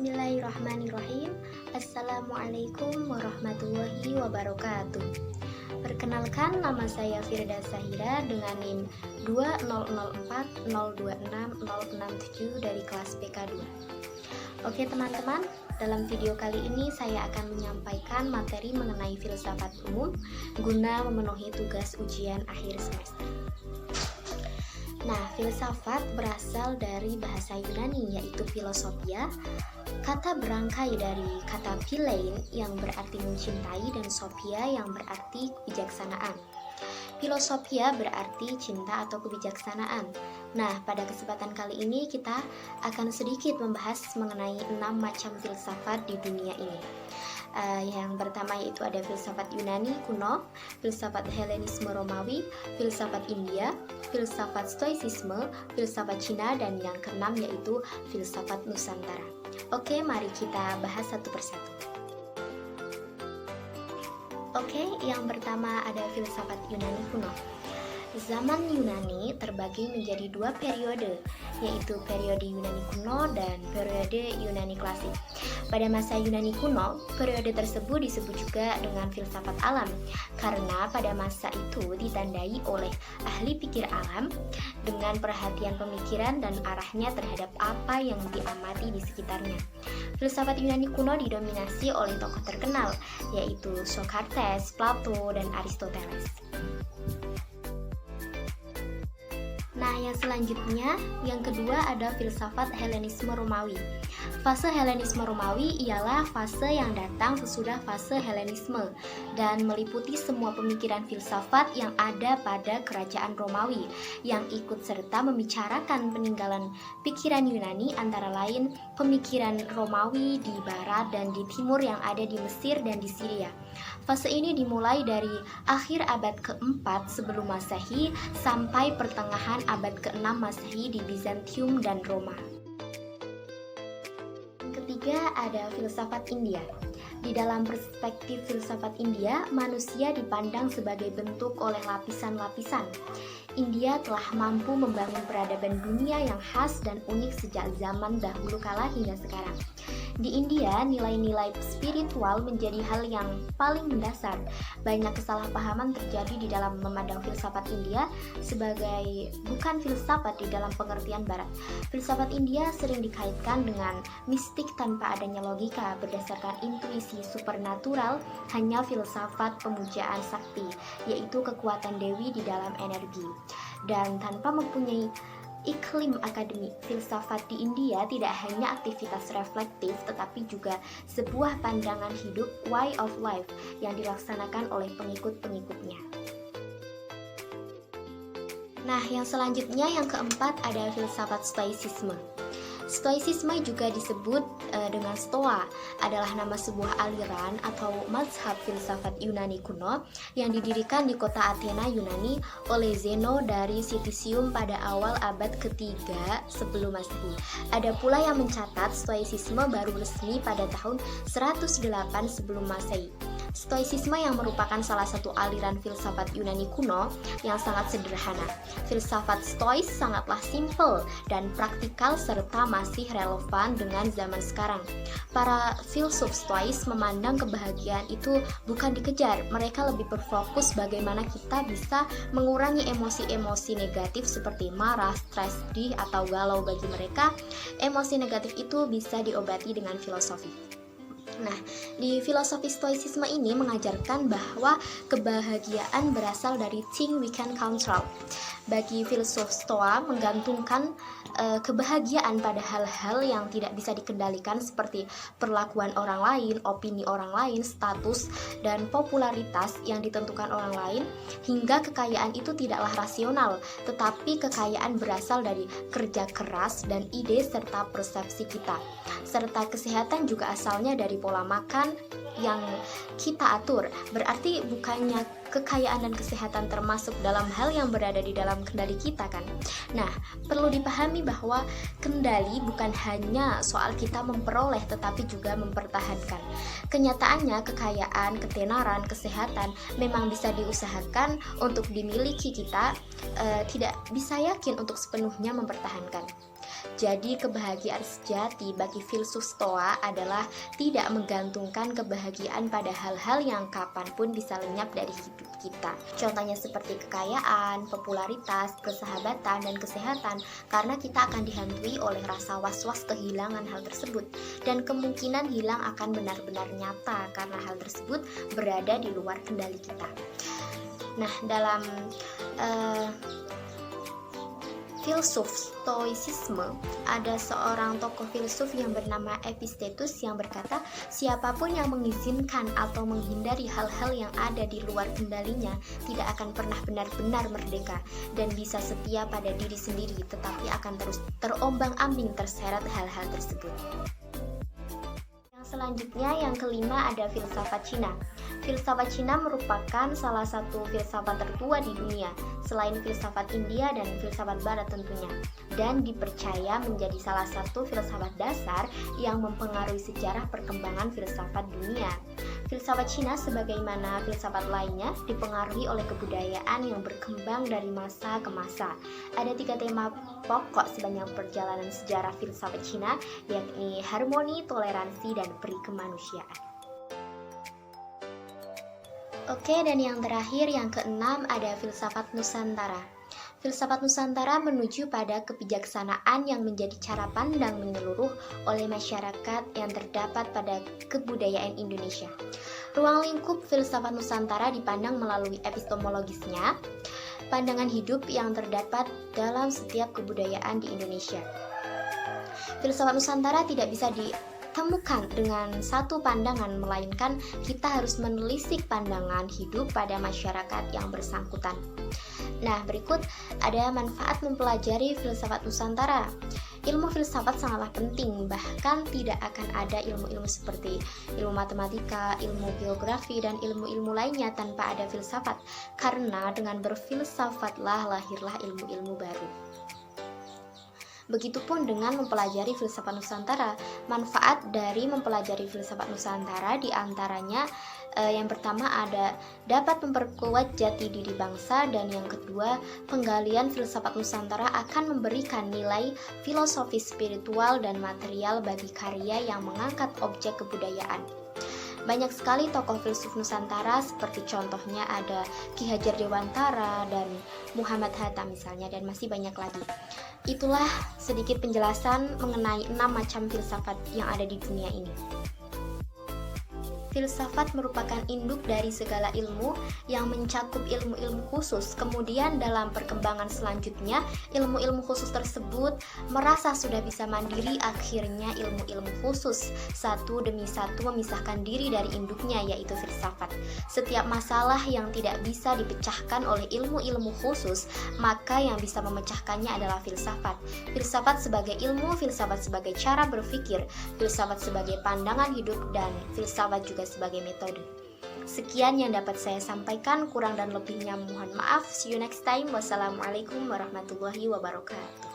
Bismillahirrahmanirrahim. Assalamualaikum warahmatullahi wabarakatuh. Perkenalkan, nama saya Firda Sahira dengan NIM 20040266067 dari kelas PK2. Oke teman-teman, dalam video kali ini saya akan menyampaikan materi mengenai filsafat umum guna memenuhi tugas ujian akhir semester. Nah, filsafat berasal dari bahasa Yunani yaitu filosofia. Kata berangkai dari kata philein yang berarti mencintai dan sophia yang berarti kebijaksanaan. Filosofia berarti cinta atau kebijaksanaan. Nah, pada kesempatan kali ini kita akan sedikit membahas mengenai 6 macam filsafat di dunia ini. Yang pertama yaitu ada filsafat Yunani kuno, filsafat Helenisme Romawi, filsafat India, filsafat Stoicisme, filsafat Cina, dan yang keenam yaitu filsafat Nusantara. Oke, mari kita bahas satu persatu. Oke, yang pertama ada filsafat Yunani kuno. Zaman Yunani terbagi menjadi 2 periode, yaitu periode Yunani kuno dan periode Yunani klasik. Pada masa Yunani kuno, periode tersebut disebut juga dengan filsafat alam, karena pada masa itu ditandai oleh ahli pikir alam dengan perhatian pemikiran dan arahnya terhadap apa yang diamati di sekitarnya. Filsafat Yunani kuno didominasi oleh tokoh terkenal, yaitu Socrates, Plato, dan Aristoteles. Nah, yang selanjutnya, yang kedua ada filsafat Helenisme Romawi. Fase Helenisme Romawi ialah fase yang datang sesudah fase Helenisme dan meliputi semua pemikiran filsafat yang ada pada kerajaan Romawi yang ikut serta membicarakan peninggalan pikiran Yunani, antara lain pemikiran Romawi di barat dan di timur yang ada di Mesir dan di Syria. Fase ini dimulai dari akhir abad ke-4 sebelum Masehi sampai pertengahan abad ke-6 Masehi di Bizantium dan Roma. Yang ketiga ada filsafat India. Di dalam perspektif filsafat India, manusia dipandang sebagai bentuk oleh lapisan-lapisan. India telah mampu membangun peradaban dunia yang khas dan unik sejak zaman dahulu kala hingga sekarang. Di India, nilai-nilai spiritual menjadi hal yang paling mendasar. Banyak kesalahpahaman terjadi di dalam memandang filsafat India sebagai bukan filsafat di dalam pengertian barat. Filsafat India sering dikaitkan dengan mistik tanpa adanya logika, berdasarkan intuisi supernatural, hanya filsafat pemujaan sakti, yaitu kekuatan dewi di dalam energi. Dan tanpa mempunyai iklim akademik, filsafat di India tidak hanya aktivitas reflektif tetapi juga sebuah pandangan hidup, way of life, yang dilaksanakan oleh pengikut-pengikutnya. Nah, yang selanjutnya yang keempat ada filsafat Stoicisme. Stoicisme juga disebut dengan Stoa, adalah nama sebuah aliran atau mazhab filsafat Yunani kuno yang didirikan di kota Athena, Yunani oleh Zeno dari Citicium pada awal abad ketiga sebelum Masehi. Ada pula yang mencatat Stoicisme baru resmi pada tahun 108 sebelum Masehi. Stoicisme yang merupakan salah satu aliran filsafat Yunani kuno yang sangat sederhana. Filsafat Stois sangatlah simpel dan praktikal serta masih relevan dengan zaman sekarang. Para filsuf Stois memandang kebahagiaan itu bukan dikejar, mereka lebih berfokus bagaimana kita bisa mengurangi emosi-emosi negatif seperti marah, stres, sedih, atau galau. Bagi mereka, emosi negatif itu bisa diobati dengan filosofi. Nah, di filosofi Stoicisme ini mengajarkan bahwa kebahagiaan berasal dari thing we can control. Bagi filsuf Stoa, menggantungkan kebahagiaan pada hal-hal yang tidak bisa dikendalikan seperti perlakuan orang lain, opini orang lain, status, dan popularitas yang ditentukan orang lain, hingga kekayaan itu tidaklah rasional, tetapi kekayaan berasal dari kerja keras dan ide serta persepsi kita. Serta kesehatan juga asalnya dari pola makan yang kita atur. Berarti bukannya kekayaan dan kesehatan termasuk dalam hal yang berada di dalam kendali kita kan? Nah, perlu dipahami bahwa kendali bukan hanya soal kita memperoleh tetapi juga mempertahankan. Kenyataannya kekayaan, ketenaran, kesehatan memang bisa diusahakan untuk dimiliki kita, tidak bisa yakin untuk sepenuhnya mempertahankan. Jadi kebahagiaan sejati bagi filsuf Stoa adalah tidak menggantungkan kebahagiaan pada hal-hal yang kapanpun bisa lenyap dari hidup kita. Contohnya seperti kekayaan, popularitas, persahabatan, dan kesehatan, karena kita akan dihantui oleh rasa was-was kehilangan hal tersebut. Dan kemungkinan hilang akan benar-benar nyata karena hal tersebut berada di luar kendali kita. Nah, dalam filsuf Stoicisme, ada seorang tokoh filsuf yang bernama Epictetus yang berkata, siapapun yang mengizinkan atau menghindari hal-hal yang ada di luar kendalinya tidak akan pernah benar-benar merdeka dan bisa setia pada diri sendiri, tetapi akan terus terombang-ambing terseret hal-hal tersebut. Selanjutnya yang kelima ada filsafat Cina. Filsafat Cina merupakan salah satu filsafat tertua di dunia, selain filsafat India dan filsafat Barat tentunya, dan dipercaya menjadi salah satu filsafat dasar yang mempengaruhi sejarah perkembangan filsafat dunia. Filsafat Cina sebagaimana filsafat lainnya dipengaruhi oleh kebudayaan yang berkembang dari masa ke masa. Ada 3 tema pokok sepanjang perjalanan sejarah filsafat Cina, yakni harmoni, toleransi, dan peri kemanusiaan. Oke, dan yang terakhir, yang keenam, ada filsafat Nusantara. Filsafat Nusantara menuju pada kebijaksanaan yang menjadi cara pandang menyeluruh oleh masyarakat yang terdapat pada kebudayaan Indonesia. Ruang lingkup filsafat Nusantara dipandang melalui epistemologisnya, pandangan hidup yang terdapat dalam setiap kebudayaan di Indonesia. Filsafat Nusantara tidak bisa ditemukan dengan satu pandangan, melainkan kita harus menelisik pandangan hidup pada masyarakat yang bersangkutan. Nah, berikut ada manfaat mempelajari filsafat Nusantara. Ilmu filsafat sangatlah penting, bahkan tidak akan ada ilmu-ilmu seperti ilmu matematika, ilmu geografi, dan ilmu-ilmu lainnya tanpa ada filsafat, karena dengan berfilsafatlah lahirlah ilmu-ilmu baru. Begitupun dengan mempelajari filsafat Nusantara. Manfaat dari mempelajari filsafat Nusantara diantaranya yang pertama ada dapat memperkuat jati diri bangsa, dan yang kedua, penggalian filsafat Nusantara akan memberikan nilai filosofis, spiritual, dan material bagi karya yang mengangkat objek kebudayaan. Banyak sekali tokoh filsuf Nusantara, seperti contohnya ada Ki Hajar Dewantara dan Muhammad Hatta misalnya, dan masih banyak lagi. Itulah sedikit penjelasan mengenai 6 macam filsafat yang ada di dunia ini. Filsafat merupakan induk dari segala ilmu yang mencakup ilmu-ilmu khusus. Kemudian dalam perkembangan selanjutnya, ilmu-ilmu khusus tersebut merasa sudah bisa mandiri. Akhirnya ilmu-ilmu khusus satu demi satu memisahkan diri dari induknya, yaitu filsafat. Setiap masalah yang tidak bisa dipecahkan oleh ilmu-ilmu khusus, maka yang bisa memecahkannya adalah filsafat. Filsafat sebagai ilmu, filsafat sebagai cara berpikir, filsafat sebagai pandangan hidup, dan filsafat juga sebagai metode. Sekian yang dapat saya sampaikan, kurang dan lebihnya mohon maaf. See you next time. Wassalamualaikum warahmatullahi wabarakatuh.